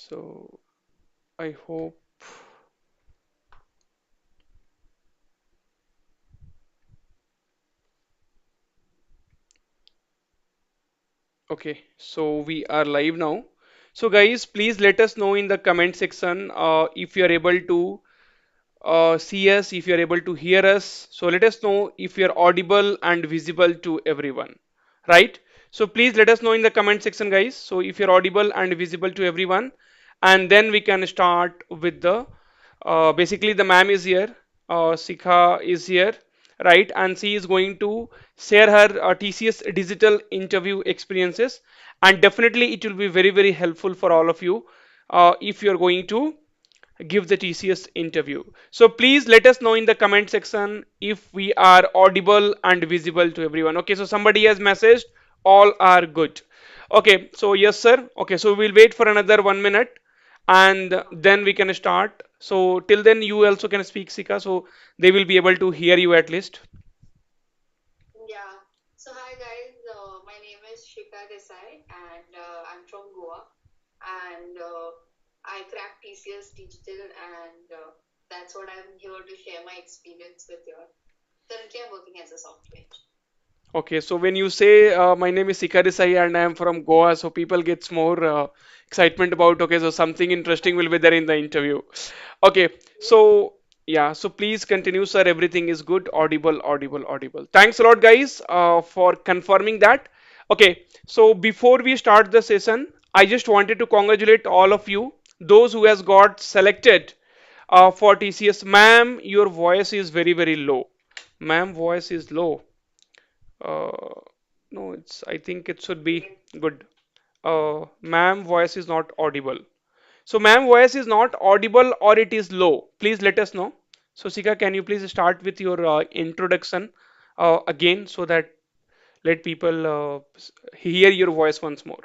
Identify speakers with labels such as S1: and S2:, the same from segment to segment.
S1: So I hope. Okay, so we are live now. So guys, please let us know in the comment section if you are able to see us, if you are able to hear us. So let us know if you are audible and visible to everyone, right? So please let us know in the comment section, guys. So if you're audible and visible to everyone, and then we can start with the basically the ma'am is here, Sikha is here, right? And she is going to share her TCS digital interview experiences, and definitely it will be very very helpful for all of you if you're going to give the TCS interview. So please let us know in the comment section if we are audible and visible to everyone. Okay, so somebody has messaged, all are good. Okay, so yes, sir. Okay, so we'll wait for another 1 minute and then we can start. So till then, you also can speak, Sika, so they will be able to hear you at least. Okay, so when you say my name is Sikha Desai and I am from Goa, so people gets more excitement about okay, so something interesting will be there in the interview. Okay, so yeah, so please continue, sir. Everything is good. Audible, audible, audible. Thanks a lot, guys, for confirming that. Okay, so before we start the session, I just wanted to congratulate all of you, those who has got selected for TCS. Ma'am, your voice is very, very low. Ma'am, voice is low. Uh, no, I think it should be good. Ma'am, voice is not audible. So, ma'am, voice is not audible or it is low. Please let us know. So, Sika, can you please start with your introduction again so that let people hear your voice once more.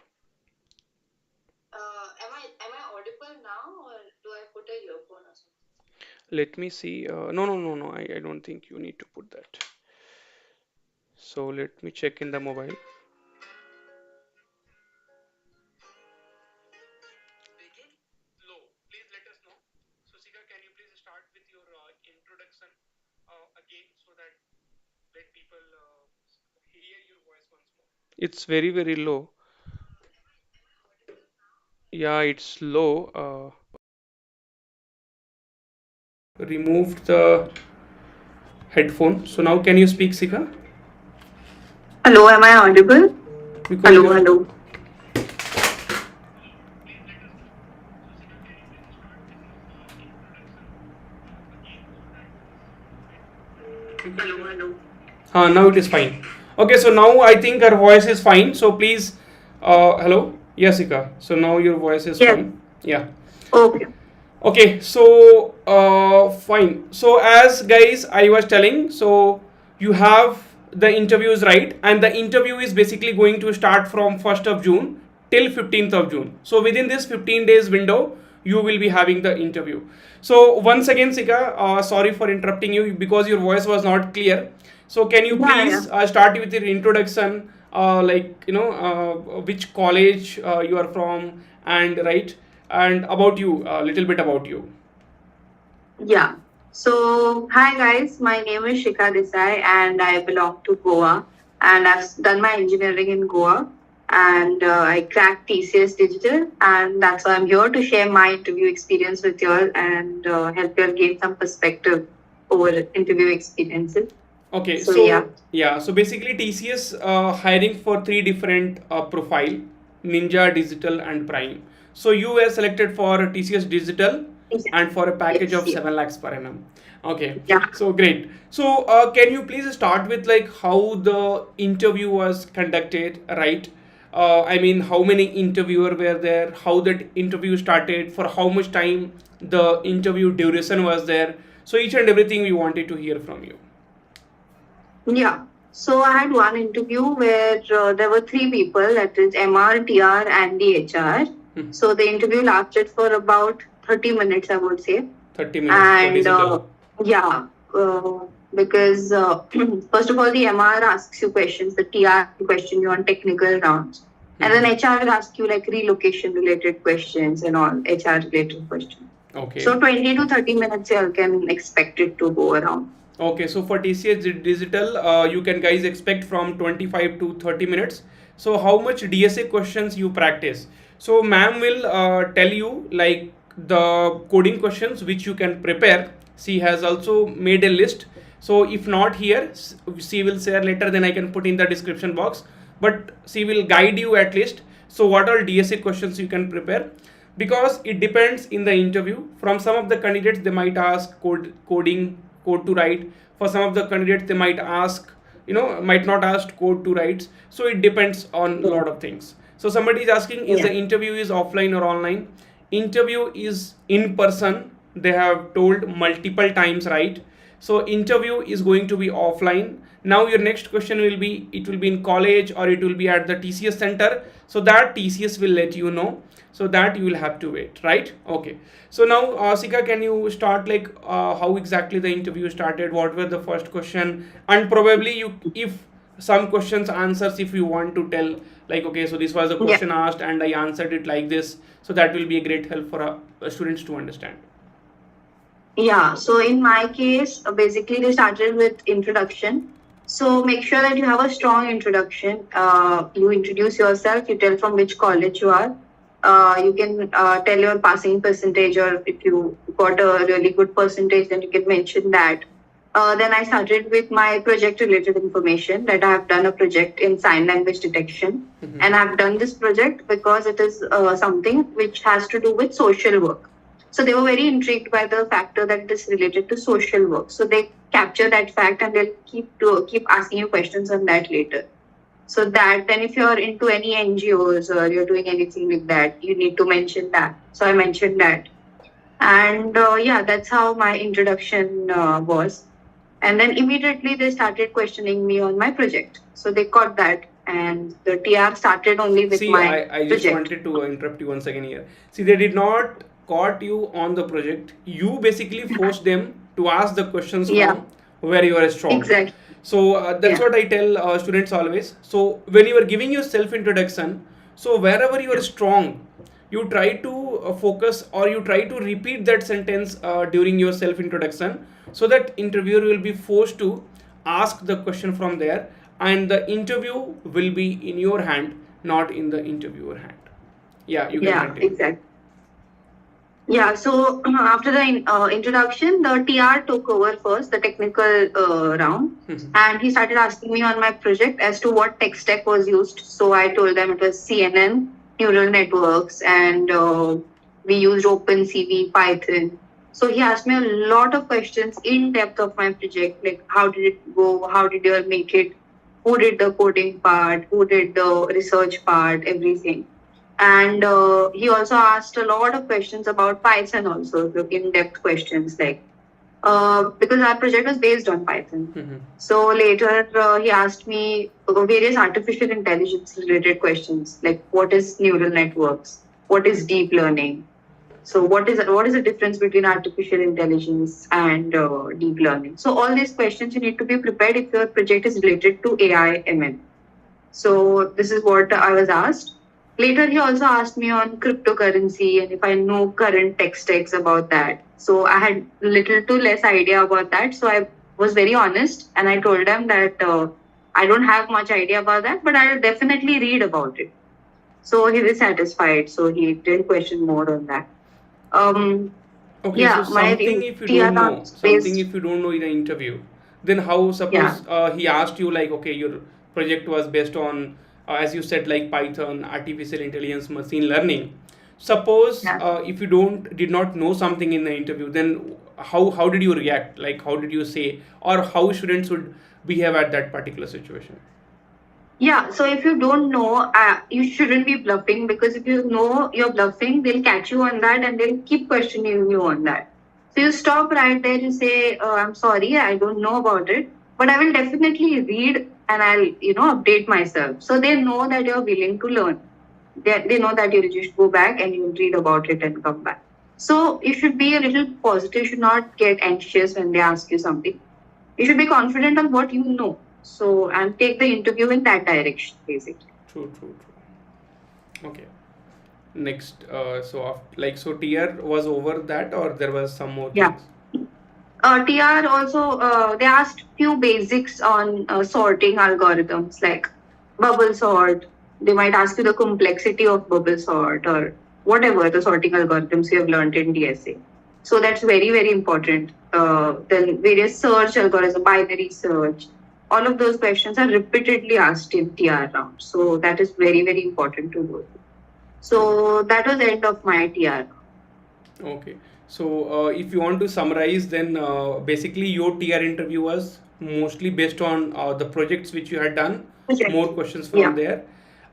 S1: Let me see. No, no, no, no. I don't think you need to put that. So, let me check in the mobile. It's very, very low. Yeah, it's low. Removed the headphone. So now can you speak, Sika?
S2: Hello, am I audible?
S1: Because
S2: Hello,
S1: your
S2: hello.
S1: now it is fine. Okay, so now I think our voice is fine. So please, hello, yes, Sika. So now your voice is
S2: Yes.
S1: fine. Yeah.
S2: Okay.
S1: Okay, so fine. So as guys, I was telling, so you have the interviews right, and the interview is basically going to start from 1st of June till 15th of June. So within this 15 days window, you will be having the interview. So once again, Sika, sorry for interrupting you because your voice was not clear. So can you
S2: Yeah, yeah.
S1: please start with your introduction, like which college you are from, and right, and about you, a little bit about you.
S2: Yeah. So, hi guys, my name is Shikha Desai and I belong to Goa. And I've done my engineering in Goa and I cracked TCS Digital. And that's why I'm here to share my interview experience with you all and help you all gain some perspective over interview experiences.
S1: Okay,
S2: So, yeah.
S1: so yeah, so basically TCS hiring for three different profile, Ninja, Digital, and Prime. So you were selected for TCS Digital and for a package
S2: Yes,
S1: of
S2: yes.
S1: 7 lakhs per annum. Okay,
S2: Yeah.
S1: so great. So can you please start with like how the interview was conducted, right? I mean, how many interviewer were there? How that interview started? For how much time the interview duration was there? So each and everything we wanted to hear from you.
S2: Yeah. So I had one interview where there were three people, that is MR, TR, and the HR. So the interview lasted for about 30 minutes, I would say.
S1: 30 minutes for
S2: And
S1: digital.
S2: yeah, because first of all, the MR asks you questions, the TR question you on technical rounds. And then HR will ask you like relocation related questions and all HR related questions.
S1: Okay.
S2: So 20 to 30 minutes you can expect it to go around.
S1: Okay, so for TCS Digital, you can guys expect from 25 to 30 minutes. So how much DSA questions you practice? So ma'am will tell you like the coding questions which you can prepare. She has also made a list. So if not here, she will share later. Then I can put in the description box. But she will guide you at least. So what are DSA questions you can prepare? Because it depends in the interview. From some of the candidates they might ask code to write. For some of the candidates they might ask, might not ask code to write. So it depends on a lot of things. So somebody is asking, is the interview is offline or online? Interview is in person, they have told multiple times, right? So interview is going to be offline. Now your next question will be, it will be in college or it will be at the TCS center. So that TCS will let you know. So that you will have to wait, right? Okay. So now Sikha, can you start like how exactly the interview started? What were the first question? And probably you, if some questions answers, if you want to tell like, okay, so this was a question asked and I answered it like this. So that will be a great help for students to understand.
S2: Yeah, so in my case, basically they started with introduction. So make sure that you have a strong introduction. You introduce yourself, you tell from which college you are. You can tell your passing percentage, or if you got a really good percentage, then you can mention that. Then I started with my project related information, that I have done a project in sign language detection. And I've done this project because it is something which has to do with social work. So they were very intrigued by the factor that it is related to social work. So they capture that fact and they'll keep asking you questions on that later. So that then if you're into any NGOs or you're doing anything like that, you need to mention that. So I mentioned that. And yeah, that's how my introduction was. And then immediately they started questioning me on my project. So they caught that, and the TR started only with
S1: See,
S2: my
S1: I just
S2: project.
S1: wanted to interrupt you once again here. See, they did not caught you on the project. You basically forced them to ask the questions from where you are strong.
S2: Exactly.
S1: So that's what I tell students always. So when you are giving your self introduction, so wherever you are strong, you try to focus or you try to repeat that sentence during your self introduction, so that interviewer will be forced to ask the question from there, and the interview will be in your hand, not in the interviewer hand. Yeah, you can continue.
S2: Exactly. Yeah, so after the introduction, the TR took over first, the technical round, and he started asking me on my project as to what tech stack was used. So I told them it was CNN, neural networks, and we used OpenCV, Python. So he asked me a lot of questions in depth of my project, like how did it go, how did you make it, who did the coding part, who did the research part, everything. And he also asked a lot of questions about Python, also in-depth questions, like because our project was based on Python. So later he asked me various artificial intelligence related questions, like what is neural networks, what is deep learning. So what is the difference between artificial intelligence and deep learning? So all these questions you need to be prepared if your project is related to AI ML. So this is what I was asked. Later, he also asked me on cryptocurrency and if I know current tech stacks about that. So I had little to less idea about that. So I was very honest and I told them that I don't have much idea about that, but I'll definitely read about it. So he was satisfied. So he didn't question more on that.
S1: Okay,
S2: Yeah,
S1: so
S2: my
S1: something if you
S2: TR
S1: don't know, something
S2: based.
S1: if you don't know in an interview, then how suppose he asked you like, okay, your project was based on, as you said, like Python, artificial intelligence, machine learning. Suppose if you don't did not know something in the interview, then how did you react? Like how did you say, or how students should behave at that particular situation?
S2: Yeah, so if you don't know, you shouldn't be bluffing, because if you know you're bluffing, they'll catch you on that and they'll keep questioning you on that. So you stop right there, you say, I'm sorry, I don't know about it, but I will definitely read and I'll, update myself. So they know that you're willing to learn. They know that you'll just go back and you'll read about it and come back. So you should be a little positive, you should not get anxious when they ask you something. You should be confident on what you know. So, and take the interview in that direction, basically.
S1: True, true, true. Okay. Next, so tier was over that, or there was some more
S2: Yeah.
S1: things?
S2: TR also, they asked few basics on sorting algorithms like bubble sort. They might ask you the complexity of bubble sort or whatever the sorting algorithms you have learned in DSA. So that's very, very important. Then various search algorithms, binary search, all of those questions are repeatedly asked in TR round. So that is very, very important to know.
S1: True.
S2: So that was the end of my TR.
S1: Okay. So, if you want to summarize, then basically your TR interview was mostly based on the projects which you had done, more
S2: Project.
S1: questions from
S2: Yeah.
S1: there,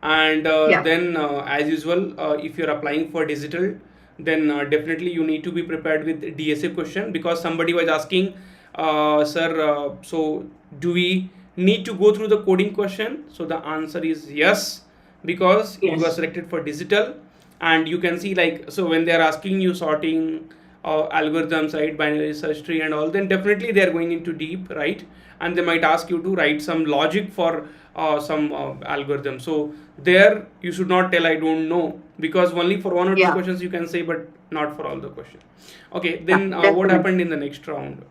S1: and
S2: Yeah.
S1: then as usual, if you're applying for digital, then definitely you need to be prepared with DSA question, because somebody was asking, sir, so do we need to go through the coding question? So the answer is yes, because you are
S2: Yes.
S1: selected for digital, and you can see, like, so when they are asking you sorting algorithms, right, binary search tree and all, then definitely they are going into deep, right, and they might ask you to write some logic for some algorithm. So there you should not tell I don't know, because only for one or two
S2: Yeah.
S1: questions you can say, but not for all the questions. Okay,
S2: Yeah.
S1: then what
S2: Definitely.
S1: happened in the next round?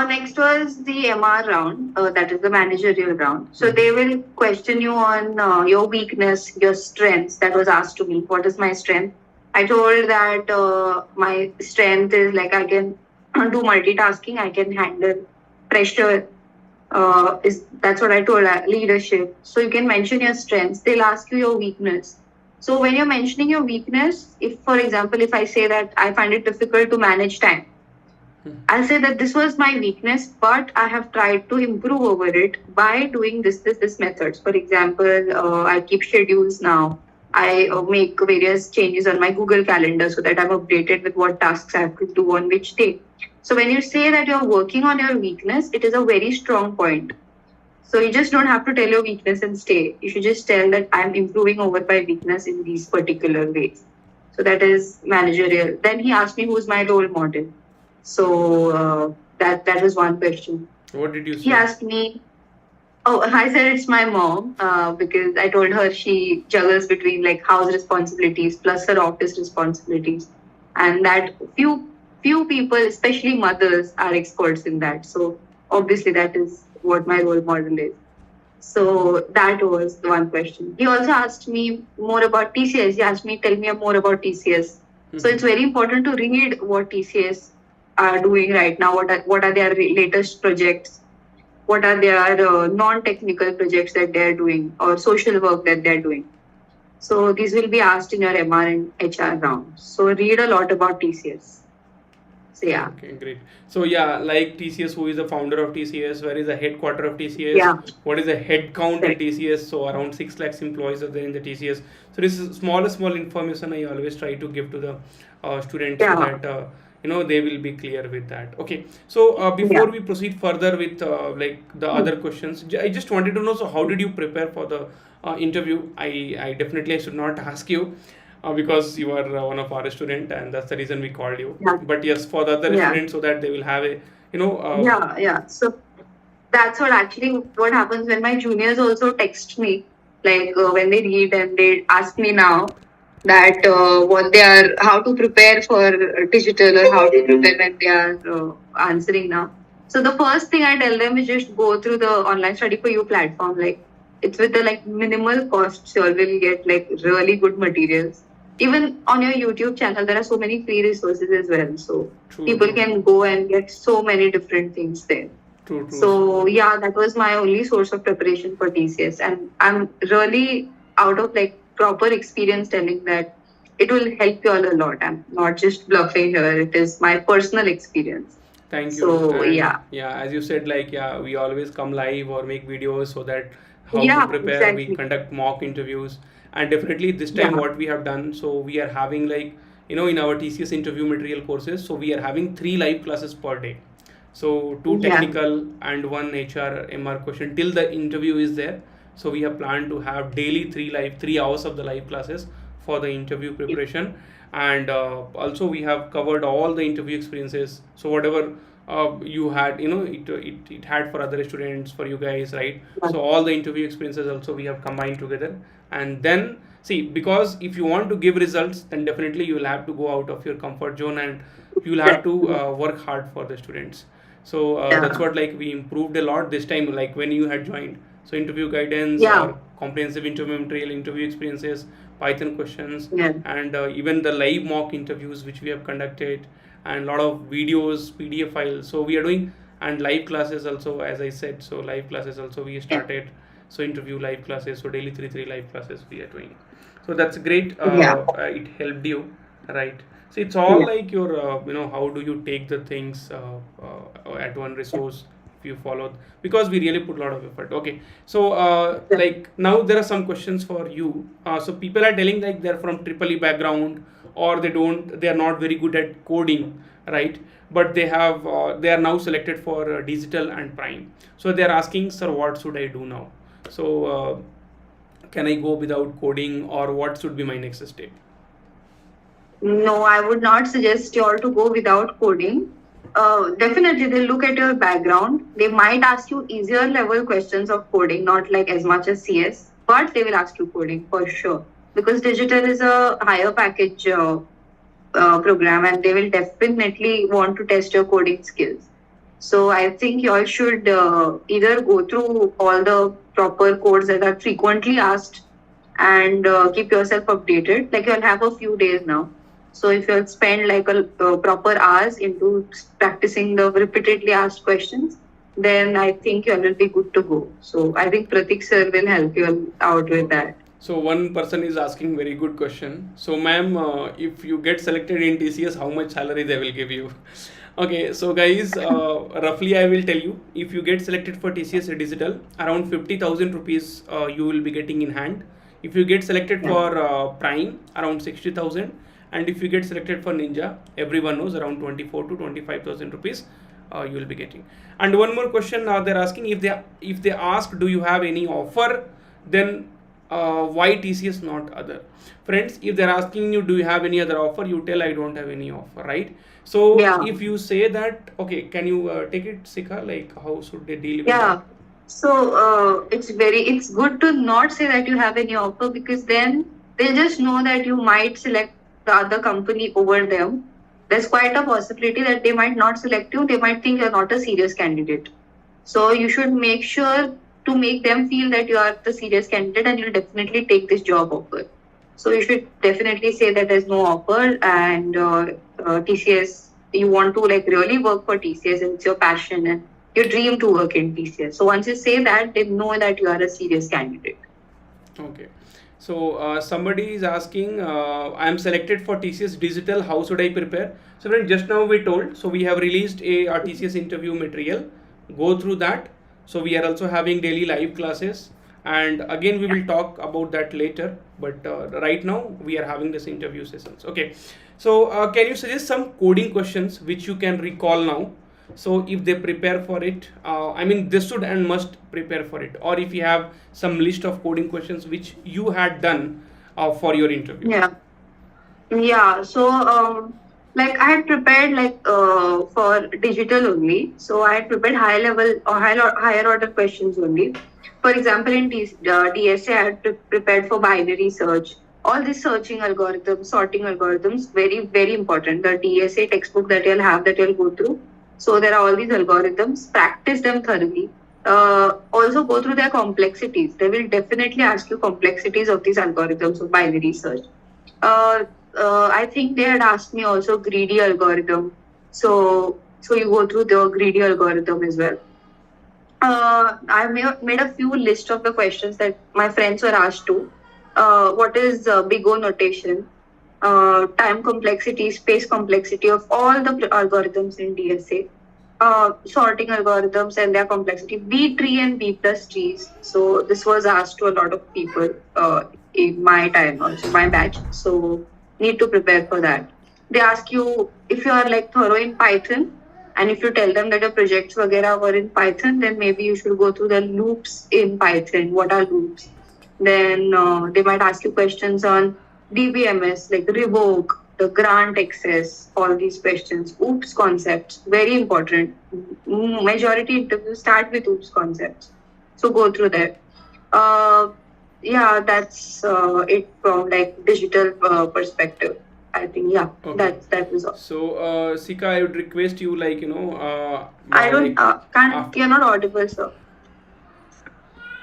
S2: Next was the MR round, that is the managerial round. So
S1: Mm-hmm.
S2: they will question you on your weakness, your strengths. That was asked to me. What is my strength? I told that my strength is like I can do multitasking. I can handle pressure. Is that's what I told. Leadership. So you can mention your strengths. They'll ask you your weakness. So when you're mentioning your weakness, if for example, if I say that I find it difficult to manage time, I'll say that this was my weakness, but I have tried to improve over it by doing this methods. For example, I keep schedules now. I make various changes on my Google Calendar so that I'm updated with what tasks I have to do on which day. So when you say that you're working on your weakness, it is a very strong point. So you just don't have to tell your weakness and stay. You should just tell that I'm improving over my weakness in these particular ways. So that is managerial. Then he asked me who's my role model. So that was one question.
S1: What did you
S2: He
S1: say?
S2: asked me, oh, I said it's my mom because I told her she juggles between like house responsibilities plus her office responsibilities, and that few people, especially mothers, are experts in that. So obviously that is what my role model is. So that was the one question. He also asked me more about TCS. He asked me, tell me more about TCS. So
S1: Mm-hmm.
S2: it's very important to read what TCS are doing right now. What are their latest projects? What are their non-technical projects that they're doing or social work that they're doing? So these will be asked in your MR and HR round. So read a lot about TCS. So yeah,
S1: Okay, great. So yeah, like TCS, who is the founder of TCS? Where is the headquarter of TCS?
S2: yeah,
S1: What is the head count in
S2: correct.
S1: TCS? So around 6 lakhs employees are there in the TCS. So this is small information I always try to give to the students, so
S2: Yeah,
S1: that they will be clear with that. Okay. So before
S2: yeah.
S1: we proceed further with like the other questions, I just wanted to know. So how did you prepare for the interview? I definitely I should not ask you, because you are one of our student, and that's the reason we called you.
S2: Yeah,
S1: But yes, for the other
S2: yeah,
S1: students, so that they will have a
S2: yeah, yeah. So that's what actually what happens when my juniors also text me, like when they read and they ask me now that what they are, how to prepare for digital or how to prepare when they are answering now. So the first thing I tell them is just go through the online study for you platform. Like it's with the like minimal costs, you will get like really good materials. Even on your YouTube channel, there are so many free resources as well. So
S1: true,
S2: people
S1: true,
S2: can go and get so many different things there.
S1: true, true.
S2: So yeah, that was my only source of preparation for TCS, and I'm really out of like proper experience telling that it will help you all a lot. I'm not just bluffing here; it is my personal experience.
S1: Thank you.
S2: So
S1: And
S2: yeah,
S1: yeah, as you said, like, yeah, we always come live or make videos, so that how to
S2: yeah,
S1: prepare, we
S2: exactly.
S1: conduct mock interviews. And definitely this time
S2: Yeah,
S1: what we have done, so we are having, like, in our TCS interview material courses, so we are having 3 live classes per day. So two
S2: yeah,
S1: technical and one HR MR question till the interview is there. So we have planned to have daily 3 hours of the live classes for the interview preparation. And also we have covered all the interview experiences. So whatever you had, it had for other students, for you guys, right?
S2: yeah,
S1: So all the interview experiences also we have combined together, and then see, because if you want to give results, then definitely you will have to go out of your comfort zone, and you will have to work hard for the students. So that's
S2: Yeah.
S1: what, like, we improved a lot this time, like when you had joined. So interview guidance,
S2: Yeah.
S1: or comprehensive interview material, interview experiences, Python questions,
S2: Yeah.
S1: and even the live mock interviews which we have conducted, and a lot of videos, PDF files. So we are doing, and live classes also, as I said. So live classes also we
S2: Yeah.
S1: started. So interview live classes. So daily three live classes we are doing. So that's great.
S2: Yeah.
S1: It helped you, right? So it's all
S2: Yeah.
S1: like your, how do you take the things at one resource, if you follow, because we really put a lot of effort. Okay, so
S2: Yeah.
S1: like now there are some questions for you. So people are telling like they're from triple E background, or they are not very good at coding, right? But they are now selected for digital and prime. So they are asking, sir, what should I do now? So can I go without coding, or what should be my next step?
S2: No, I would not suggest you all to go without coding. Definitely, they'll look at your background. They might ask you easier level questions of coding, not like as much as CS, but they will ask you coding for sure. Because digital is a higher package program, and they will definitely want to test your coding skills. So I think you all should either go through all the proper codes that are frequently asked, and keep yourself updated. Like you'll have a few days now. So if you'll spend like a proper hours into practicing the repeatedly asked questions, then I think you all will be good to go. So I think Pratik sir will help you all out with that.
S1: So one person is asking very good question. So ma'am, if you get selected in TCS, how much salary they will give you? Okay, so guys, roughly I will tell you. If you get selected for TCS Digital, around 50,000 rupees you will be getting in hand. If you get selected
S2: Yeah.
S1: for Prime, around 60,000, and if you get selected for Ninja, everyone knows, around 24 to 25,000 rupees you will be getting. And one more question they're asking, if they ask, do you have any offer, then why TCS not other? Friends, if they're asking you, do you have any other offer, you tell I don't have any offer, right? So
S2: Yeah.
S1: if you say that, okay, can you take it, Sikha? Like, how should they deal with that?
S2: Yeah. So it's good to not say that you have any offer, because then they'll just know that you might select the other company over them. There's quite a possibility that they might not select you. They might think you're not a serious candidate. So you should make sure to make them feel that you are the serious candidate and you'll definitely take this job offer. So you should definitely say that there's no offer, and TCS, you want to like really work for TCS and it's your passion and your dream to work in TCS. So once you say that, they know that you are a serious candidate.
S1: Okay. So somebody is asking, I am selected for TCS Digital. How should I prepare? So friend, just now we told. So we have released a TCS interview material. Go through that. So we are also having daily live classes, and again we will talk about that later. But right now we are having this interview sessions. Okay. So can you suggest some coding questions which you can recall now? So if they prepare for it, I mean, they should and must prepare for it. Or if you have some list of coding questions which you had done for your interview.
S2: Yeah. Yeah, so like I had prepared like for digital only. So I had prepared high level or higher order questions only. For example, in DSA, I had prepared for binary search. All these searching algorithms, sorting algorithms, very very important. The DSA textbook that you'll have, that you'll go through. So there are all these algorithms. Practice them thoroughly. Also go through their complexities. They will definitely ask you complexities of these algorithms of binary search. uh, I think they had asked me also greedy algorithm. So you go through the greedy algorithm as well. I made a few list of the questions that my friends were asked to. What is big O notation? Time complexity, space complexity of all the algorithms in DSA. Sorting algorithms and their complexity, B tree and B plus trees. So this was asked to a lot of people in my time, also my batch. So need to prepare for that. They ask you if you are like thorough in Python, and if you tell them that your projects vagera were in Python, then maybe you should go through the loops in Python. What are loops? Then they might ask you questions on DBMS, like revoke, the grant access, all these questions. OOPS concepts, very important. Majority interviews start with OOPS concepts. So go through that. Uh, yeah, that's it from like digital perspective. I think yeah,
S1: Okay.
S2: that was all.
S1: So, Sika, I would request you, like,
S2: I don't
S1: like
S2: can't
S1: after.
S2: you're not audible, sir.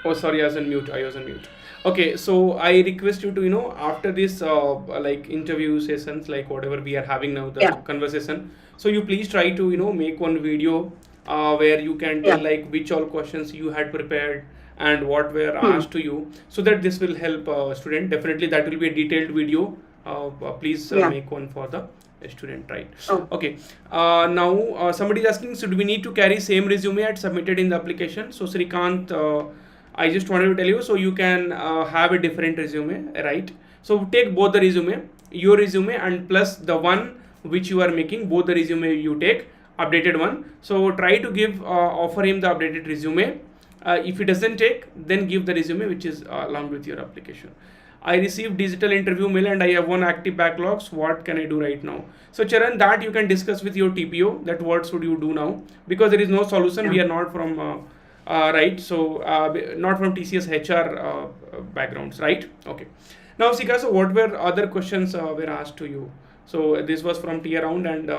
S1: Oh, sorry, I was on mute. I was on mute. Okay, so I request you to, after this, like interview sessions, like whatever we are having now, the
S2: Yeah,
S1: conversation. So you please try to, make one video where you can tell
S2: yeah.
S1: like which all questions you had prepared and what were
S2: Hmm.
S1: asked to you, so that this will help student. Definitely, that will be a detailed video. Please
S2: Yeah.
S1: make one for the student, right?
S2: Oh,
S1: Okay. Now somebody is asking, should we need to carry same resume at submitted in the application? So Srikant, I just wanted to tell you, so you can have a different resume, right? So take both the resume, your resume, and plus the one which you are making, both the resume you take, updated one. So try to give, offer him the updated resume. If he doesn't take, then give the resume which is along with your application. I received digital interview mail and I have one active backlogs. What can I do right now? So Charan, that you can discuss with your TPO. That what should you do now? Because there is no solution.
S2: yeah.
S1: We are not from right. So not from TCS HR backgrounds, right? Okay. Now Sika, so what were other questions were asked to you? So this was from T around and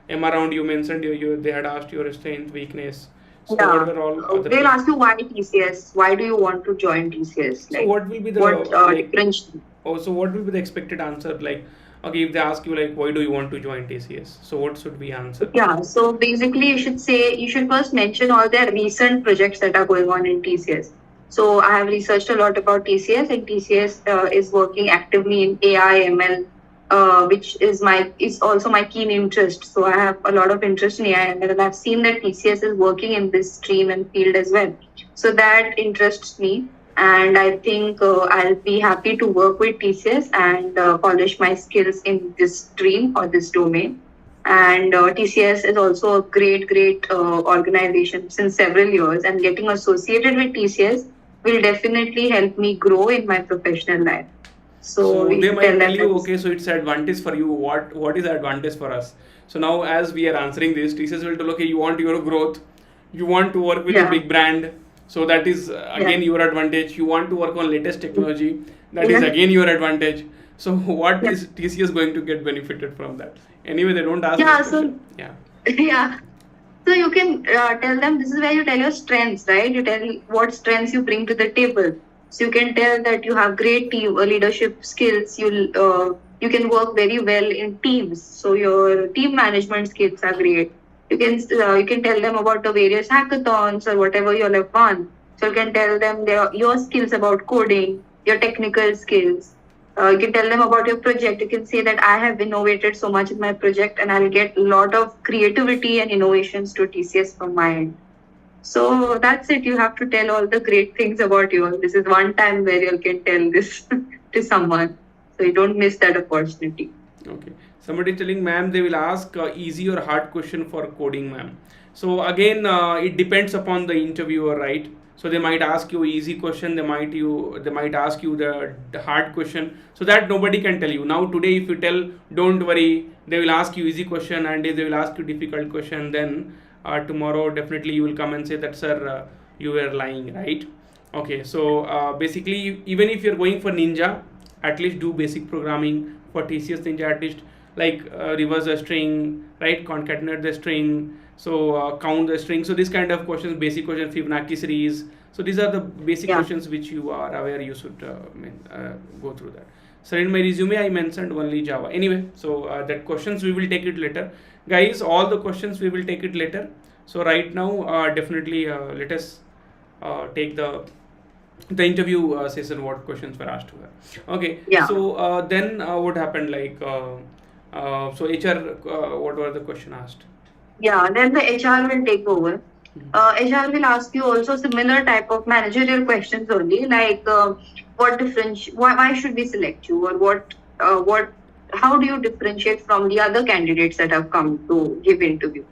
S1: M around. You mentioned they had asked your strength, weakness. So what
S2: Yeah.
S1: were all other
S2: They'll
S1: questions?
S2: ask you why TCS? Why do you want to join TCS?
S1: So
S2: Like,
S1: what will be the
S2: what
S1: like?
S2: difference?
S1: Oh, so what will be the expected answer? Like, okay, if they ask you like, why do you want to join TCS? So what should we answer?
S2: Yeah. So basically, you should first mention all their recent projects that are going on in TCS. So I have researched a lot about TCS, and TCS is working actively in AI ML, which is also my keen interest. So I have a lot of interest in AI ML, and I've seen that TCS is working in this stream and field as well. So that interests me, and I think I'll be happy to work with TCS and polish my skills in this stream or this domain. And TCS is also a great organization since several years, and getting associated with TCS will definitely help me grow in my professional life. So
S1: So
S2: you
S1: they
S2: should tell
S1: might tell
S2: them
S1: you,
S2: that this.
S1: okay, so it's advantage for you. What is the advantage for us? So now as we are answering this, TCS will tell, okay, you want your growth, you want to work with a
S2: Yeah,
S1: big brand, so that is
S2: yeah,
S1: again your advantage. You want to work on latest technology, that is
S2: yeah,
S1: again your advantage. So what
S2: yeah.
S1: is TCS going to get benefited from that? Anyway, they don't ask this
S2: Yeah,
S1: question.
S2: so
S1: Yeah.
S2: yeah. So you can tell them this is where you tell your strengths, right? You tell what strengths you bring to the table. So you can tell that you have great team leadership skills. You can work very well in teams. So your team management skills are great. You can tell them about the various hackathons or whatever you'll have won. So you can tell them your skills about coding, your technical skills. You can tell them about your project. You can say that I have innovated so much in my project and I'll get a lot of creativity and innovations to TCS from my end. So that's it. You have to tell all the great things about you. This is one time where you can tell this to someone. So you don't miss that opportunity.
S1: Okay. Somebody telling, ma'am, they will ask easy or hard question for coding, ma'am. So again, it depends upon the interviewer, right? So they might ask you easy question, they might ask you the hard question. So that nobody can tell you. Now today, if you tell, don't worry, they will ask you easy question, and if they will ask you difficult question, then tomorrow definitely you will come and say that, sir, you were lying, right? Okay, so basically, even if you're going for Ninja, at least do basic programming for TCS Ninja, at least like reverse a string, right? Concatenate the string, so count the string. So this kind of questions, basic questions, Fibonacci series. So these are the basic
S2: Yeah.
S1: questions which you are aware you should go through that. So in my resume, I mentioned only Java. Anyway, so that questions we will take it later, guys. All the questions we will take it later. So right now, definitely let us take the interview session, what questions were asked to her. Okay,
S2: Yeah.
S1: so then what happened, like so HR, what were the question asked?
S2: Yeah, then the HR will take over. HR will ask you also similar type of managerial questions only, like why should we select you, or how do you differentiate from the other candidates that have come to give interview.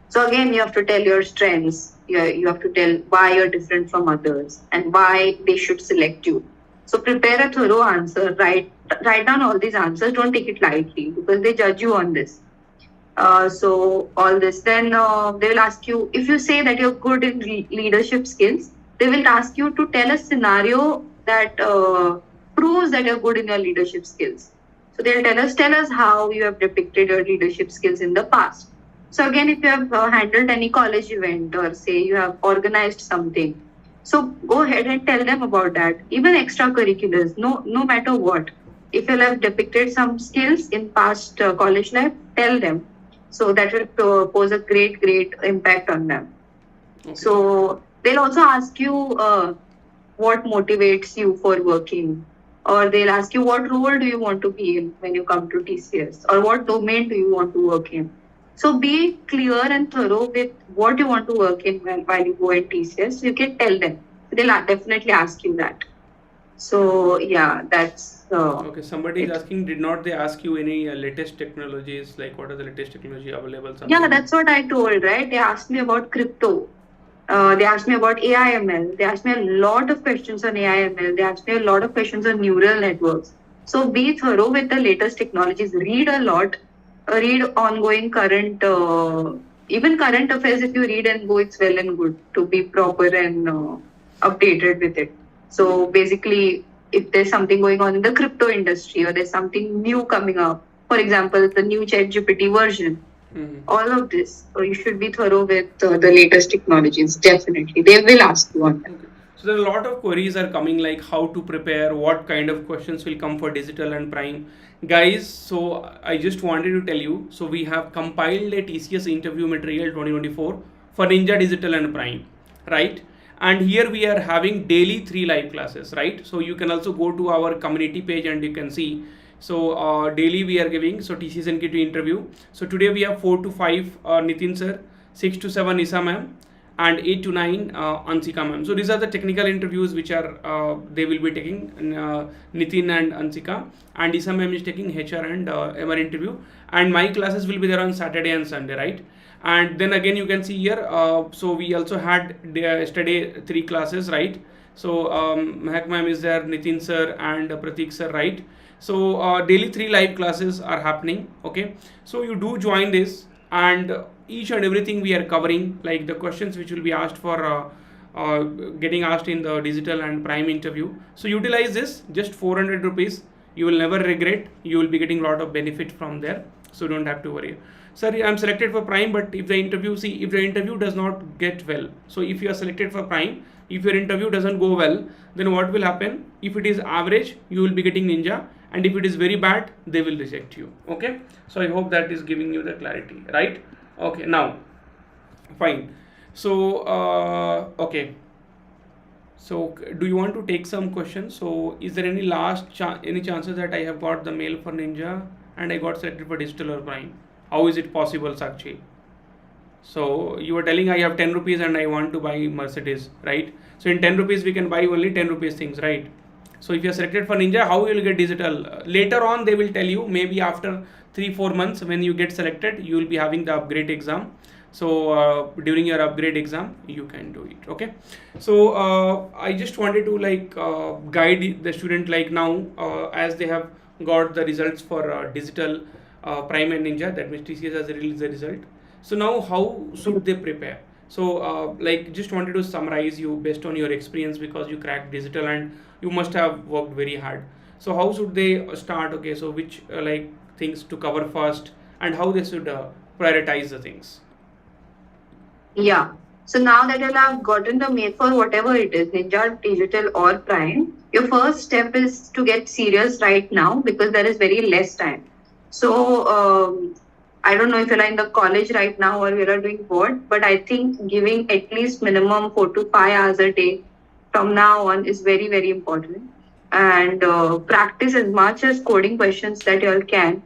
S2: So again, you have to tell your strengths. You have to tell why you're different from others and why they should select you. So prepare a thorough answer. Write down all these answers. Don't take it lightly because they judge you on this. So all this, then they will ask you if you say that you're good in leadership skills. They will ask you to tell a scenario that proves that you're good in your leadership skills. So they'll tell us how you have depicted your leadership skills in the past. So again, if you have handled any college event or say you have organized something, so go ahead and tell them about that. Even extracurriculars, no matter what. If you have depicted some skills in past college life, tell them. So that will pose a great impact on them. Okay. So they'll also ask you what motivates you for working, or they'll ask you what role do you want to be in when you come to TCS, or what domain do you want to work in. So be clear and thorough with what you want to work in while you go in TCS. You can tell them. They'll definitely ask you that. So yeah, that's
S1: Okay, somebody is asking, did not they ask you any latest technologies, like what are the latest technology available? Something?
S2: Yeah, that's what I told, right? They asked me about crypto. They asked me about AIML. They asked me a lot of questions on AIML. They asked me a lot of questions on neural networks. So be thorough with the latest technologies. Read a lot. Read ongoing current, even current affairs. If you read and go, it's well and good to be proper and updated with it. So basically, if there's something going on in the crypto industry or there's something new coming up, for example, the new ChatGPT version, all of this, you should be thorough with the latest technologies. Definitely, they will ask you on that.
S1: Okay. So there are a lot of queries are coming, like how to prepare, what kind of questions will come for digital and prime. Guys, so I just wanted to tell you, so we have compiled a TCS interview material 2024 for Ninja Digital and Prime, right? And here we are having daily 3 live classes, right? So you can also go to our community page and you can see. So daily we are giving, so TCS NKT interview. So today we have 4 to 5 Nitin sir, 6 to 7 Isa ma'am, and 8 to 9 Ansika ma'am. So these are the technical interviews which are they will be taking, Nitin and Ansika, and Isa ma'am is taking HR and MR interview, and my classes will be there on Saturday and Sunday, right? And then again you can see here, so we also had yesterday 3 classes, right? So Mehak ma'am is there, Nitin sir and Pratik sir, right? So daily 3 live classes are happening, okay? So you do join this, and each and everything we are covering, like the questions which will be asked for getting asked in the digital and prime interview. So utilize this, just 400 rupees, you will never regret, you will be getting a lot of benefit from there, so don't have to worry. Sir, I'm selected for prime, but if the interview does not get well, so if you are selected for prime, if your interview doesn't go well, then what will happen? If it is average, you will be getting ninja, and if it is very bad, they will reject you. Okay, so I hope that is giving you the clarity, right? Okay, now fine. So okay, so do you want to take some questions? So is there any any chances that I have got the mail for ninja and I got selected for digital or prime? How is it possible, Sakshi? So you were telling I have 10 rupees and I want to buy Mercedes, right? So in 10 rupees we can buy only 10 rupees things, right? So if you are selected for ninja, how you will get digital? Later on they will tell you, maybe after 3-4 months when you get selected, you will be having the upgrade exam. So during your upgrade exam you can do it. Okay, so I just wanted to like guide the student, like now as they have got the results for digital, prime and ninja, that means TCS has released the result. So now how should they prepare? So like just wanted to summarize you based on your experience, because you cracked digital and you must have worked very hard. So how should they start? Okay, so which like things to cover first, and how they should prioritize the things?
S2: Yeah. So now that you have gotten the mail for whatever it is, Ninja, Digital or Prime, your first step is to get serious right now, because there is very less time. So I don't know if you're in the college right now or you're doing what, but I think giving at least minimum 4 to 5 hours a day from now on is very important. And practice as much as coding questions that you all can.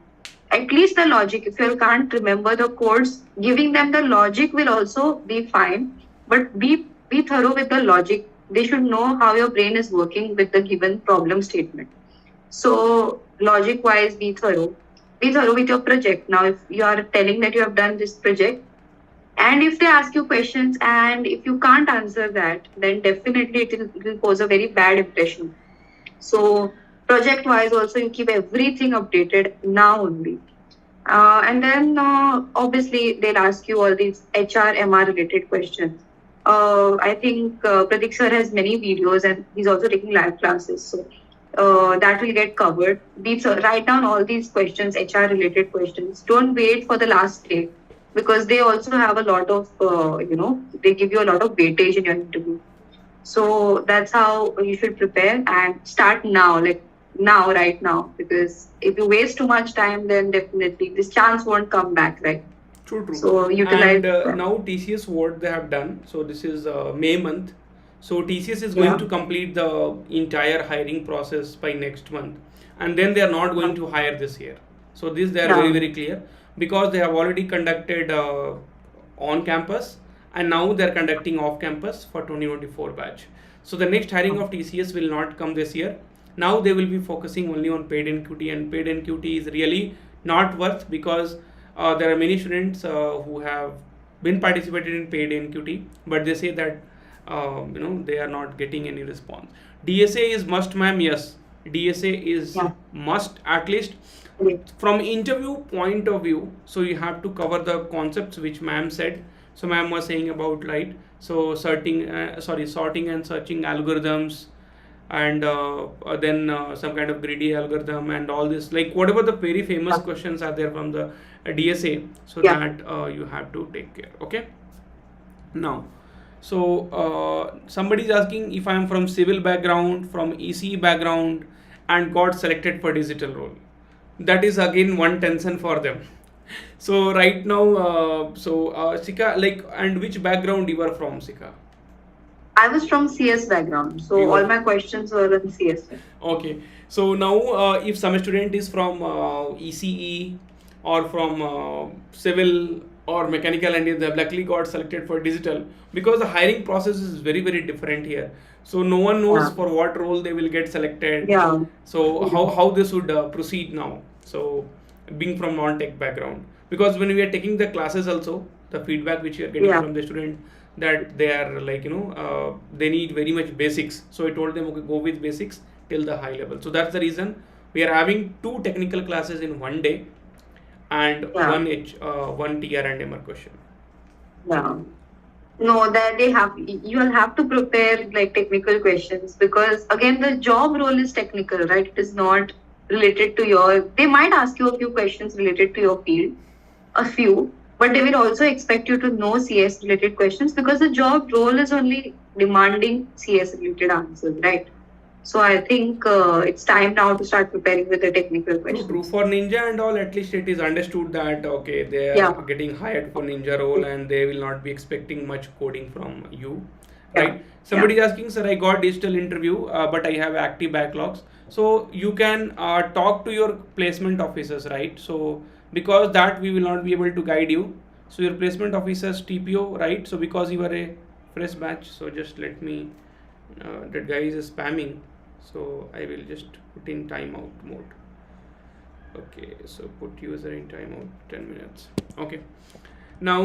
S2: At least the logic, if you can't remember the codes, giving them the logic will also be fine, but be thorough with the logic. They should know how your brain is working with the given problem statement. So logic wise, be thorough. Be thorough with your project. Now if you are telling that you have done this project, and if they ask you questions and if you can't answer that, then definitely it will pose a very bad impression. So project wise also, you keep everything updated now only. And then obviously they'll ask you all these HR MR related questions. I think Pratik sir has many videos and he's also taking live classes. So that will get covered. These write down all these questions, HR related questions. Don't wait for the last day because they also have a lot of, they give you a lot of weightage in your interview. So that's how you should prepare and start now, like now, right now. Because if you waste too much time, then definitely this chance won't come back, right?
S1: True, true.
S2: So utilize
S1: And
S2: that.
S1: now TCS, what they have done, so this is May month. So TCS is going
S2: Yeah.
S1: to complete the entire hiring process by next month, and then they are not going to hire this year. So this they are very
S2: Yeah.
S1: very clear because they have already conducted on campus, and now they are conducting off campus for 2024 batch. So the next hiring of TCS will not come this year. Now they will be focusing only on paid NQT, and paid NQT is really not worth because there are many students who have been participated in paid NQT, but they say that they are not getting any response. DSA is must, ma'am. Yes, DSA is
S2: Yeah.
S1: must at least from interview point of view. So you have to cover the concepts which ma'am said. So ma'am was saying about, right, so sorting and searching algorithms, and then some kind of greedy algorithm and all this, like whatever the very famous
S2: Yeah.
S1: questions are there from the DSA, so
S2: Yeah.
S1: that you have to take care. Okay. Now, so somebody is asking if I am from civil background, from ECE background, and got selected for digital role. That is again one tension for them. So right now, Sika, like, and which background you are from, Sika?
S2: I was from CS background, so
S1: You
S2: all
S1: were
S2: my questions were in CS.
S1: okay. So now, if some student is from ECE or from civil or mechanical, and they have luckily got selected for digital, because the hiring process is very very different here. So no one knows
S2: Yeah.
S1: for what role they will get selected.
S2: Yeah.
S1: So
S2: Yeah.
S1: how this would proceed now. So being from non-tech background, because when we are taking the classes also, the feedback which we are getting
S2: Yeah.
S1: from the student, that they are like, they need very much basics. So I told them, okay, go with basics till the high level. So that's the reason we are having two technical classes in one day, and
S2: Yeah.
S1: one TR and MR question.
S2: Yeah. No, that they have, you will have to prepare like technical questions because again, the job role is technical, right? It is not related to your, they might ask you a few questions related to your field, a few, but they will also expect you to know CS related questions because the job role is only demanding CS related answers, right? So I think it's time now to start preparing with the technical
S1: True, true.
S2: questions.
S1: For Ninja and all, at least it is understood that okay, they are
S2: Yeah.
S1: getting hired for Ninja role, and they will not be expecting much coding from you,
S2: Yeah.
S1: right?
S2: Yeah.
S1: Somebody is asking, sir, I got digital interview, but I have active backlogs. So you can talk to your placement officers, right? So because that we will not be able to guide you. So your placement officers TPO, right? So because you are a fresh batch, so just let me. That guy is spamming, so I will just put in timeout mode. Okay, so put user in timeout 10 minutes. Okay. Now,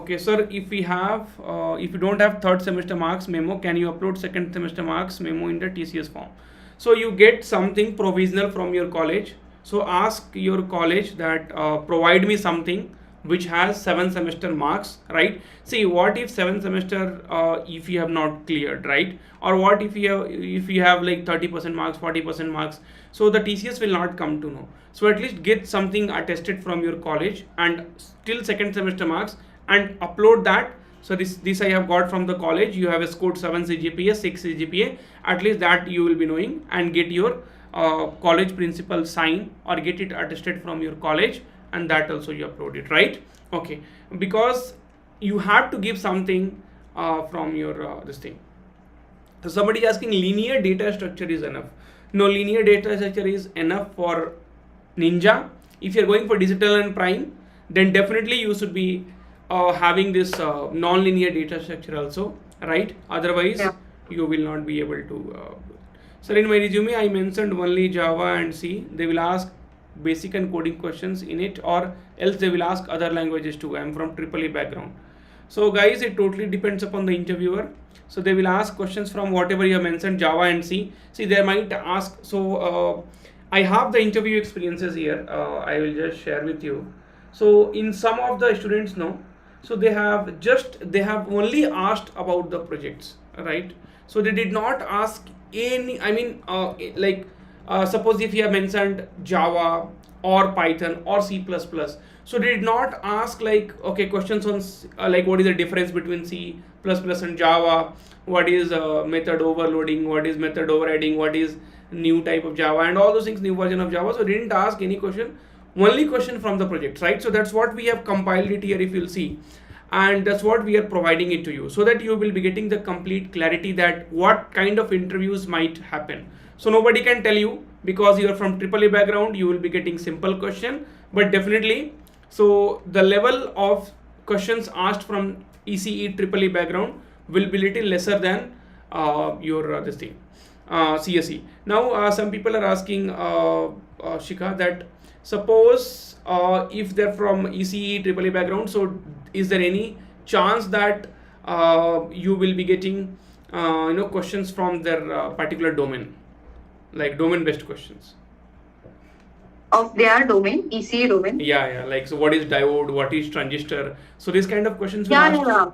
S1: okay, sir, if you don't have third semester marks memo, can you upload second semester marks memo in the TCS form? So you get something provisional from your college. So ask your college that provide me something which has 7 semester marks, right? See, what if 7 semester if you have not cleared, right? Or what if you have like 30% marks, 40% marks? So the TCS will not come to know. So at least get something attested from your college and still second semester marks, and upload that. So this I have got from the college. You have scored 7 CGPA, 6 CGPA. At least that you will be knowing, and get your college principal sign or get it attested from your college, and that also you upload it, right? Okay, because you have to give something from your this thing. So somebody is asking, linear data structure is enough? No, linear data structure is enough for Ninja. If you're going for digital and prime, then definitely you should be having this non-linear data structure also, right? Otherwise,
S2: Yeah.
S1: you will not be able to. So in my resume, I mentioned only Java and C. They will ask basic and coding questions in it, or else they will ask other languages too. I'm from AAA background. So guys, it totally depends upon the interviewer. So they will ask questions from whatever you have mentioned, Java and C. See, they might ask. So I have the interview experiences here. I will just share with you. So in some of the students, no. So they have only asked about the projects, right? So they did not ask any, I mean, suppose if you have mentioned Java or Python or C++, so they did not ask like, okay, questions on like what is the difference between C++ and Java, what is method overloading, what is method overriding, what is new type of Java, and all those things, new version of Java. So they didn't ask any question, only question from the project, right? So that's what we have compiled it here, if you'll see, and that's what we are providing it to you, so that you will be getting the complete clarity that what kind of interviews might happen. So nobody can tell you, because you are from AAA background, you will be getting simple question, but definitely, so the level of questions asked from ECE AAA background will be little lesser than your this thing, CSE. Now some people are asking, Shikha, that suppose if they're from ECE AAA background, so is there any chance that you will be getting questions from their particular domain, like domain based questions?
S2: Of their domain, ECE domain.
S1: Yeah, like, so what is diode, what is transistor, so these kind of questions will
S2: Yeah,
S1: ask.
S2: yeah.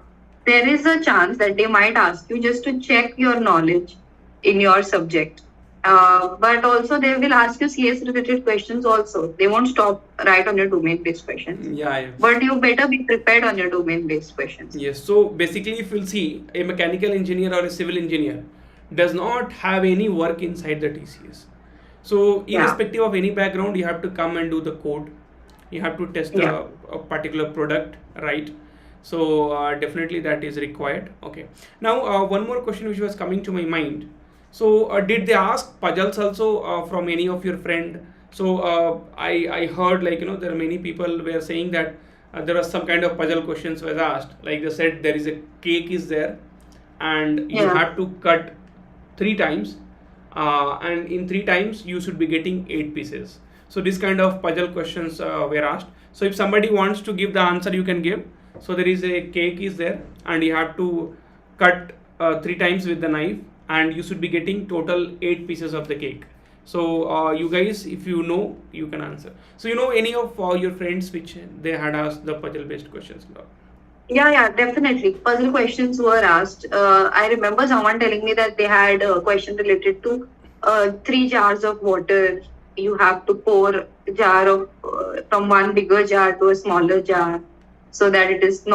S2: There is a chance that they might ask you just to check your knowledge in your subject. But also they will ask you CS related questions also. They won't stop right on your domain based questions.
S1: Yeah.
S2: But you better be prepared on your domain based questions.
S1: Yes, so basically, if you'll see, a mechanical engineer or a civil engineer does not have any work inside the TCS. So,
S2: Yeah.
S1: irrespective of any background, you have to come and do the code. You have to test
S2: Yeah.
S1: a particular product, right? So, definitely that is required. Okay. Now, one more question which was coming to my mind. So, did they ask puzzles also from any of your friend? So, I heard, like, there are many people were saying that there was some kind of puzzle questions was asked, like they said there is a cake is there, and you
S2: Yeah.
S1: have to cut 3 times, and in 3 times you should be getting 8 pieces. So this kind of puzzle questions were asked. So if somebody wants to give the answer, you can give. So there is a cake is there, and you have to cut 3 times with the knife, and you should be getting total 8 pieces of the cake. So you guys, if you know, you can answer. So you know any of your friends which they had asked the puzzle based questions?
S2: Yeah, yeah, definitely. Puzzle questions were asked. I remember someone telling me that they had a question related to 3 jars of water. You have to pour a jar of from one bigger jar to a smaller jar, so that it does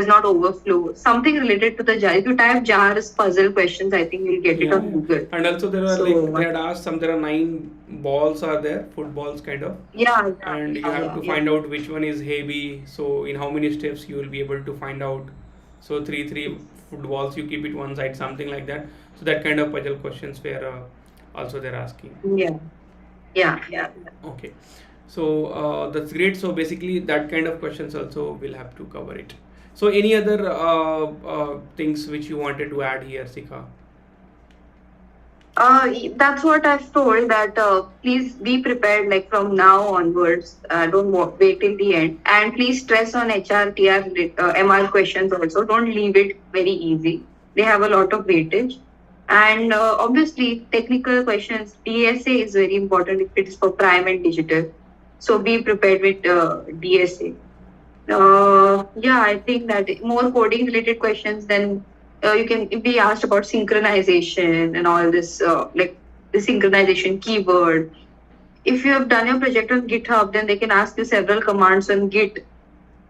S2: not overflow. Something related to the jar. If you type jars puzzle questions, I think you'll get it on Google.
S1: And also there were
S2: So,
S1: like they had asked some, there are 9 balls are there, footballs kind of,
S2: yeah,
S1: and you have to find out which one is heavy. So in how many steps you will be able to find out. So three footballs, you keep it one side, something like that. So that kind of puzzle questions were also they're asking.
S2: yeah, yeah, yeah.
S1: Okay, so that's great. So basically that kind of questions also we'll have to cover it. So any other things which you wanted to add here, Sikha?
S2: That's what I've told, that please be prepared like from now onwards. Don't wait till the end. And please stress on HR, TR, MR questions also. Don't leave it very easy. They have a lot of weightage. And obviously, technical questions, DSA is very important if it is for prime and digital. So be prepared with DSA. Yeah, I think that more coding related questions, then you can be asked about synchronization and all this, like the synchronization keyword. If you have done your project on GitHub, then they can ask you several commands on Git.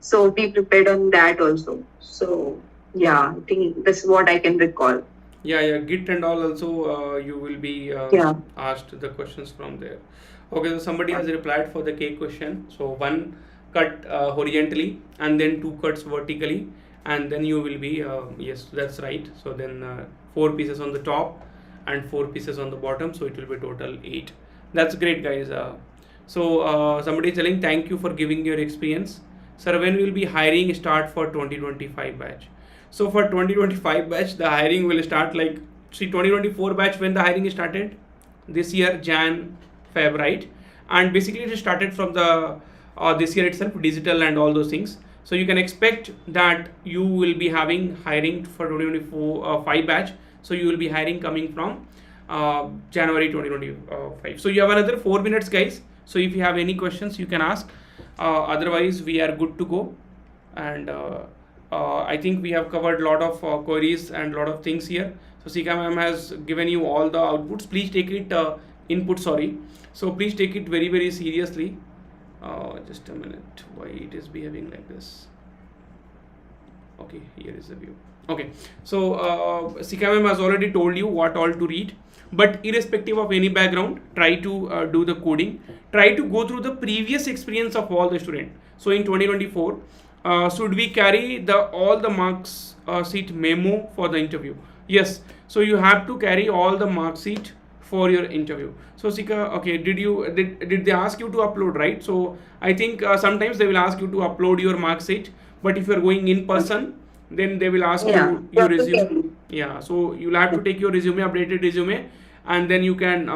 S2: So be prepared on that also. So yeah, I think that's what I can recall.
S1: Yeah, Git and all also you will be
S2: Yeah.
S1: asked the questions from there. Okay, so somebody has replied for the K question. So one cut horizontally and then 2 cuts vertically, and then you will be yes, that's right. So then 4 pieces on the top and 4 pieces on the bottom. So it will be total 8. That's great, guys. So somebody is telling thank you for giving your experience. Sir, when will be hiring start for 2025 batch? So for 2025 batch, the hiring will start like, see, 2024 batch when the hiring started this year, Jan, Feb, right? And basically it started from the this year itself, digital and all those things. So you can expect that you will be having hiring for 2024 batch. So you will be hiring coming from January 2025. So you have another 4 minutes, guys. So if you have any questions, you can ask. Otherwise, we are good to go. and I think we have covered a lot of queries and a lot of things here. So Sikha ma'am has given you all the outputs. Please take it input. Sorry. So please take it very very seriously. Just a minute. Why it is behaving like this? Okay, here is the view. Okay, so Sikha ma'am has already told you what all to read, but irrespective of any background, try to do the coding. Try to go through the previous experience of all the student. So in 2024, should we carry the all the marks sheet memo for the interview? Yes. So you have to carry all the mark sheet for your interview. So Sika, okay, did they ask you to upload, right? So I think sometimes they will ask you to upload your mark sheet, but if you are going in person, then they will ask
S2: Yeah.
S1: you your resume. Yeah, so you'll have to take your resume, updated resume, and then you can.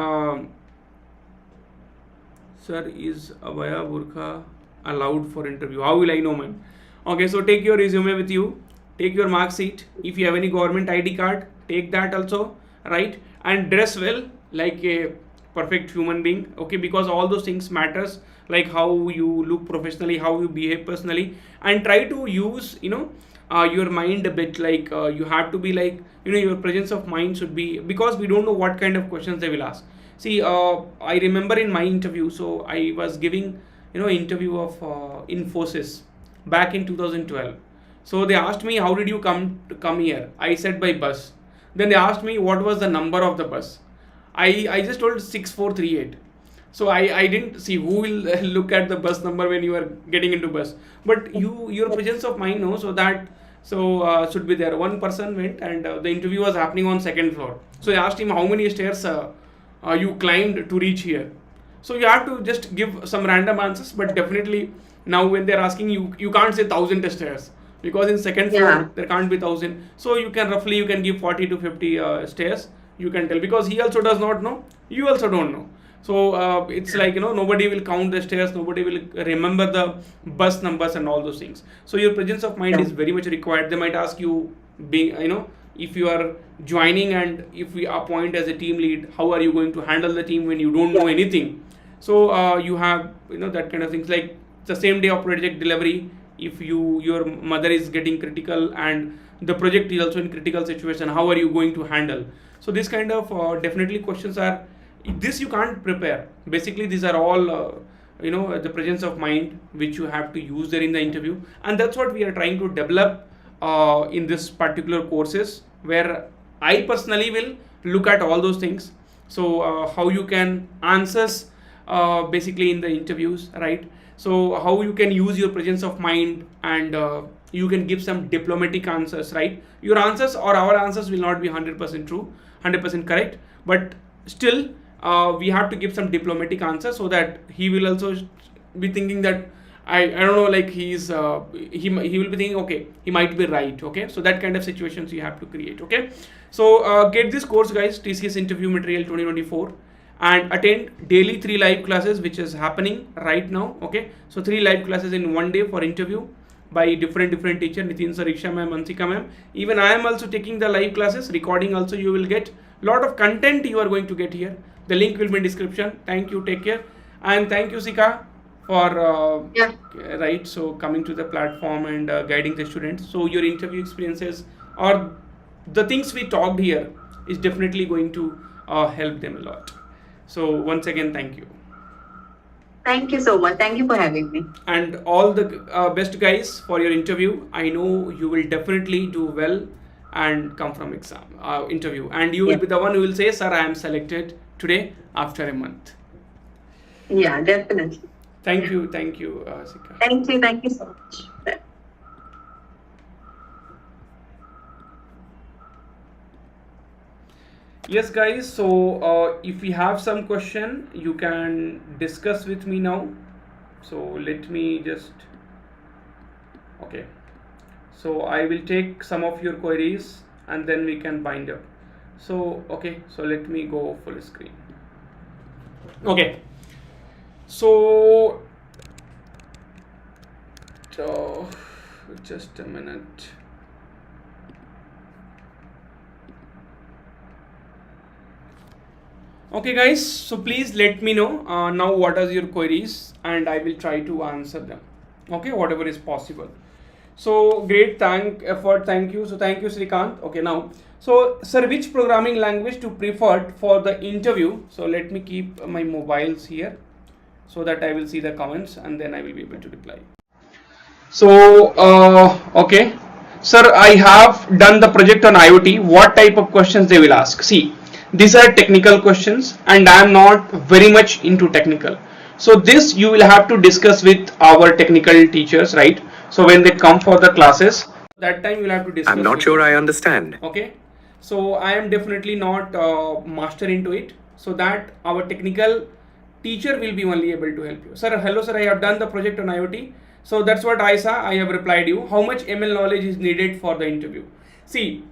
S1: Sir, is Abaya Burkha allowed for interview? How will I know, man? Okay, so take your resume with you, take your mark sheet. If you have any government ID card, take that also, right? And dress well like a perfect human being, okay? Because all those things matters, like how you look professionally, how you behave personally, and try to use, your mind a bit. Like you have to be like, your presence of mind should be, because we don't know what kind of questions they will ask. See, I remember in my interview, so I was giving, interview of Infosys back in 2012. So they asked me, how did you come here? I said by bus. Then they asked me what was the number of the bus. I just told 6438. So I didn't see who will look at the bus number when you are getting into bus. But your presence of mind, no, so that should be there. One person went and the interview was happening on second floor. So I asked him how many stairs you climbed to reach here. So you have to just give some random answers, but definitely now when they're asking you, you can't say 1,000 stairs, because in second floor, yeah, there can't be 1,000. So you can roughly you can give 40 to 50 stairs. You can tell, because he also does not know, you also don't know. So it's like, nobody will count the stairs, nobody will remember the bus numbers and all those things. So your presence of mind is very much required. They might ask you, being, if you are joining and if we appoint as a team lead, how are you going to handle the team when you don't know anything? So you have, that kind of things, like the same day of project delivery. If your mother is getting critical and the project is also in critical situation, how are you going to handle? So this kind of definitely questions are, this you can't prepare. Basically these are all the presence of mind which you have to use there in the interview, and that's what we are trying to develop in this particular courses, where I personally will look at all those things. So how you can answers basically in the interviews, right? So how you can use your presence of mind, and you can give some diplomatic answers, right? Your answers or our answers will not be 100% true, 100% correct, but still we have to give some diplomatic answer, so that he will also be thinking that I don't know, like he will be thinking, okay, he might be right, okay? So that kind of situations you have to create, okay? So get this course, guys, TCS Interview Material 2024, and attend daily 3 live classes which is happening right now, okay? So 3 live classes in one day for interview by different teacher, Nitin sir, Isha ma'am, Ansika ma'am. Even I am also taking the live classes, recording also you will get. Lot of content you are going to get here. The link will be in description. Thank you, take care, and thank you, Sika, for
S2: Yeah.
S1: right, so coming to the platform and guiding the students. So your interview experiences or the things we talked here is definitely going to help them a lot. So once again, thank you.
S2: Thank you so much. Thank you for having me.
S1: And all the best, guys, for your interview. I know you will definitely do well and come from exam interview, and you will be the one who will say, sir, I am selected today after a month.
S2: Yeah, definitely.
S1: Thank you, Sika.
S2: Thank you so much.
S1: Yes, guys, so if you have some question, you can discuss with me now. So let me just, okay, so I will take some of your queries and then we can bind up. So okay, so let me go full screen. Okay, so just a minute. Okay, guys, so please let me know now what are your queries, and I will try to answer them, okay, whatever is possible. So great, thank you. So thank you, Srikant. Okay, now, so sir, which programming language to preferred for the interview? So let me keep my mobiles here so that I will see the comments and then I will be able to reply. So, okay, sir, I have done the project on IoT. What type of questions they will ask? See, these are technical questions, and I am not very much into technical. So this you will have to discuss with our technical teachers, right? So when they come for the classes, that time you will have to discuss.
S2: I'm not sure I understand.
S1: Okay, so I am definitely not master into it. So that our technical teacher will be only able to help you. Sir, hello, sir. I have done the project on IoT. So that's what I saw. I have replied you. How much ML knowledge is needed for the interview? See,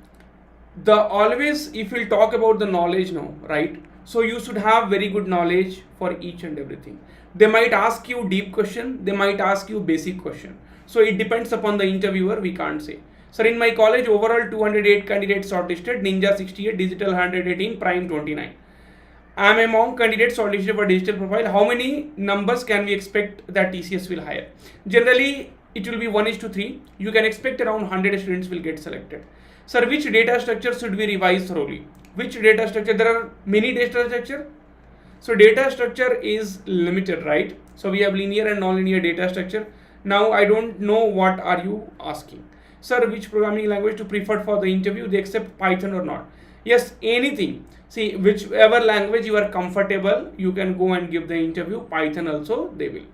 S1: the always if we'll talk about the knowledge now, right? So you should have very good knowledge for each and everything. They might ask you deep question. They might ask you basic question. So it depends upon the interviewer. We can't say. Sir, in my college, overall 208 candidates shortlisted. Ninja 68, digital 118, prime 29. I am among candidates shortlisted for digital profile. How many numbers can we expect that TCS will hire? Generally, it will be 1:3. You can expect around 100 students will get selected. Sir, which data structure should we revise thoroughly? Which data structure? There are many data structure. So data structure is limited, right? So we have linear and non-linear data structure. Now I don't know what are you asking. Sir, which programming language to prefer for the interview? They accept Python or not? Yes, anything. See, whichever language you are comfortable, you can go and give the interview. Python also they will.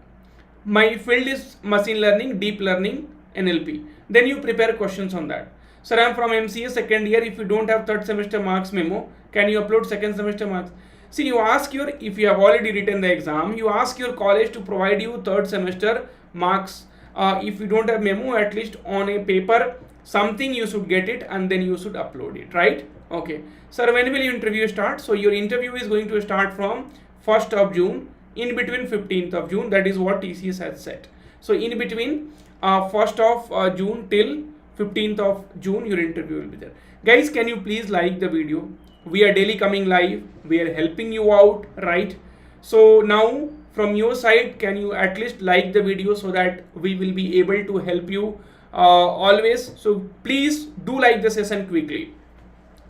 S1: My field is machine learning, deep learning, NLP. Then you prepare questions on that. Sir, I am from MCA second year. If you don't have third semester marks memo, can you upload second semester marks? See, you ask your, if you have already written the exam, you ask your college to provide you third semester marks. If you don't have memo, at least on a paper, something you should get it and then you should upload it, right? Okay. Sir, when will your interview start? So your interview is going to start from 1st of June, in between 15th of June. That is what TCS has said. So in between 1st of June till 15th of June, your interview will be there. Guys, can you please like the video? We are daily coming live. We are helping you out, right? So now from your side, can you at least like the video so that we will be able to help you always. So please do like the session quickly.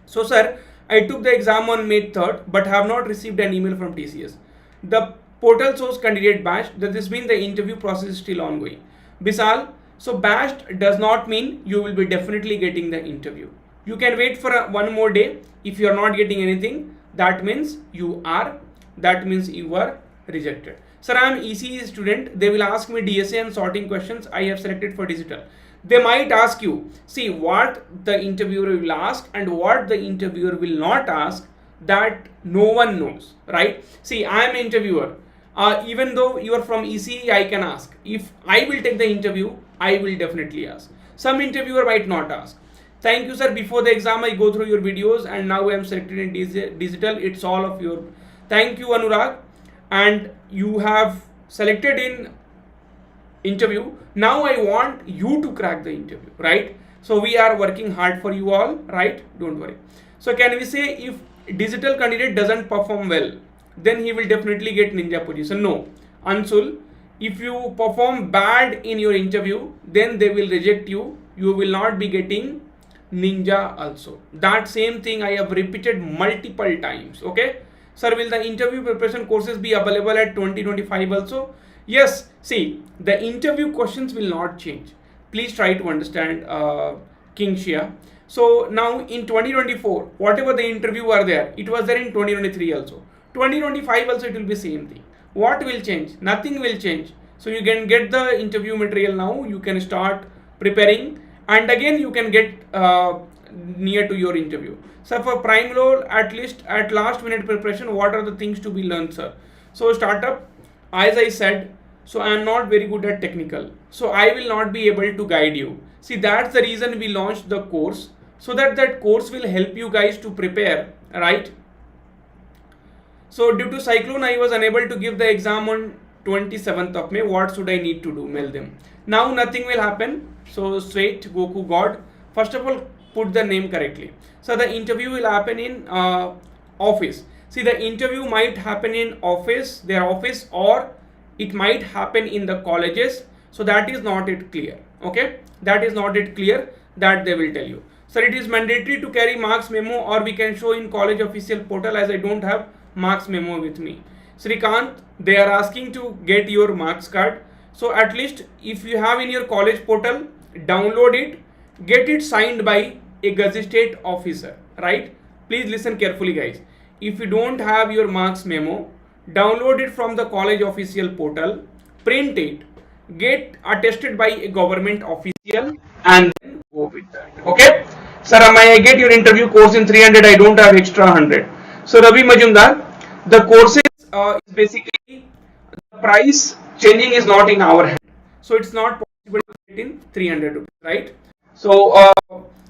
S1: So sir, I took the exam on May 3rd but have not received an email from TCS. The portal shows candidate bashed. That this means the interview process is still ongoing. Bisal, so bashed does not mean you will be definitely getting the interview. You can wait for one more day. If you are not getting anything, that means you are rejected. Sir, I am ECE student. They will ask me DSA and sorting questions. I have selected for digital. They might ask you, see what the interviewer will ask and what the interviewer will not ask, that no one knows, right? See, I am interviewer. Even though you are from ECE, I can ask. If I will take the interview, I will definitely ask. Some interviewer might not ask. Thank you, sir. Before the exam, I go through your videos and now I am selected in digital. It's all of your. Thank you, Anurag. And you have selected in interview. Now I want you to crack the interview, right? So we are working hard for you all, right? Don't worry. So can we say if digital candidate doesn't perform well, then he will definitely get ninja position? No. Ansul, if you perform bad in your interview, then they will reject you. You will not be getting ninja also. That same thing I have repeated multiple times. Okay. Sir, will the interview preparation courses be available at 2025 also? Yes. See, the interview questions will not change. Please try to understand, King Shia. So now in 2024, whatever the interview are there, it was there in 2023 also. 2025 also it will be same thing. What will change? Nothing will change. So you can get the interview material now. You can start preparing, and again you can get near to your interview. So for prime role, at least at last minute preparation, what are the things to be learned, sir? So startup, as I said, so I am not very good at technical, so I will not be able to guide you. See, that's the reason we launched the course, so that course will help you guys to prepare, right? So due to cyclone, I was unable to give the exam on 27th of May. What should I need to do? Mail them. Now nothing will happen. So Swait, Goku God, first of all, put the name correctly. So the interview will happen in office. See, the interview might happen in office, their office, or it might happen in the colleges. So that is not it clear. Okay, that is not it clear, that they will tell you. Sir, it is mandatory to carry marks memo, or we can show in college official portal, as I don't have marks memo with me. Srikant, they are asking to get your marks card. So at least if you have in your college portal, download it, get it signed by a gazetted officer, right? Please listen carefully, guys. If you don't have your marks memo, download it from the college official portal, print it, get attested by a government official, and then go with that. Okay? Sir, may I get your interview course in 300? I don't have extra 100. So Ravi Majumdar, the courses is basically the price changing is not in our hand. So it's not possible to get in 300 rupees, right? So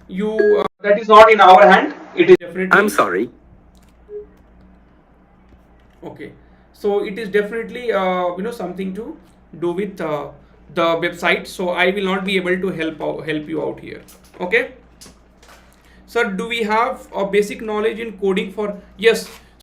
S1: you that is not in our hand. It is definitely. I'm sorry. Okay, so it is definitely something to do with the website. So I will not be able to help you out here. Okay. Sir, do we have a basic knowledge in coding for? Yes,